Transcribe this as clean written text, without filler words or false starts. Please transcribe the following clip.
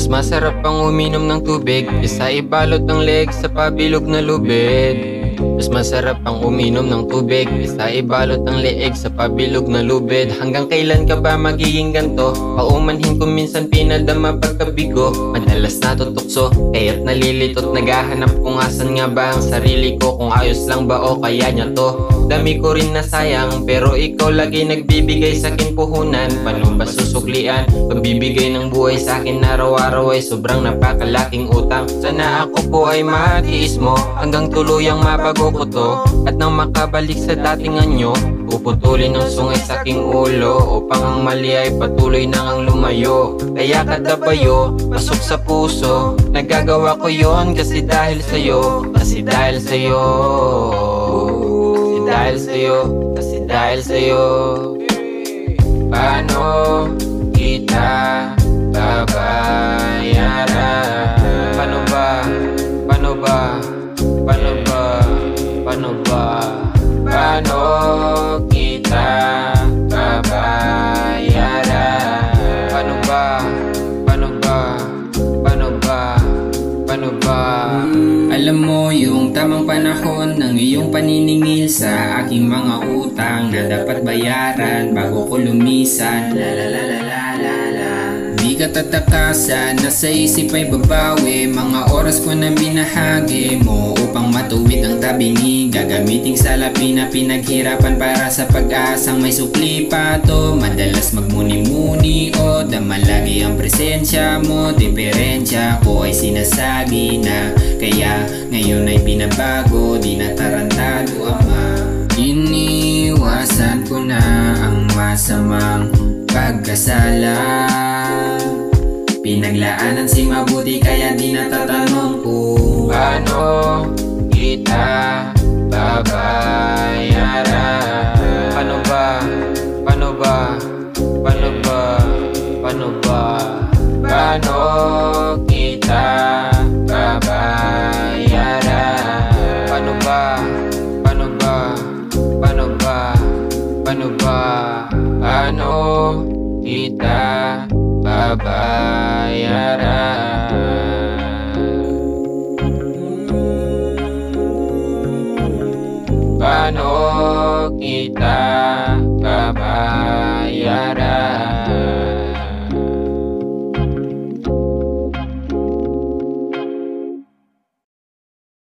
Mas masarap pang uminom ng tubig kaysa ibalot ng leeg sa pabilog na lubid. Mas masarap pang uminom ng tubig kaysa ibalot ng leeg sa pabilog na lubid. Hanggang kailan ka ba magiging ganto? Paumanhin ko minsan pinadama pagkabigo. Madalas natutukso, kaya't nalilitot. Naghahanap kung asan nga ba ang sarili ko, kung ayos lang ba o kaya niya to. Dami ko rin nasayang, pero ikaw lagi nagbibigay sa'kin puhunan. Paano ba susuklian? Pagbibigay ng buhay sa'kin araw-araw ay sobrang napakalaking utang. Sana ako po ay matiis mo hanggang tuluyang mabago ko to. At nang makabalik sa dating anyo, puputulin ang sungay sa aking ulo, upang ang mali ay patuloy nang ang lumayo. Kaya kada bayo, pasok sa puso, nagagawa ko yon kasi dahil sa'yo. Kasi dahil sa'yo, dahil sa'yo, kasi dahil sa'yo. Paano kita babayaran? Paano ba? Paano ba? Paano ba? Paano ba? Paano kita babayaran? Paano ba? Paano ba? Paano ba? Paano ba? Alam mo yung tamang panahon ng iyong paniningil sa aking mga utang na dapat bayaran bago ko lumisan. La la la la la la la. Di ka tatakasan, nasa isip ay babawi. Mga oras ko na binahagi mo upang matuwid ang tabingi. Gagamiting salapi na pinaghirapan para sa pag-asang may sukli pa to. Madalas magmuni-muni o damalagi ang presensya mo. Diferensya ko ay sinasagi na, kaya ngayon ay binabago. Di na tarantado ama. Iniwasan ko na ang masamang pagkasala. Pinaglaanan si mabuti kaya di natatanong kung paano kita babayaran? Paano ba? Paano ba? Paano ba? Paano ba? Paano kita babayaran? Paano ba? Paano ba? Paano ba? Paano ba? Paano kita babayaran? Paano kita babayaran?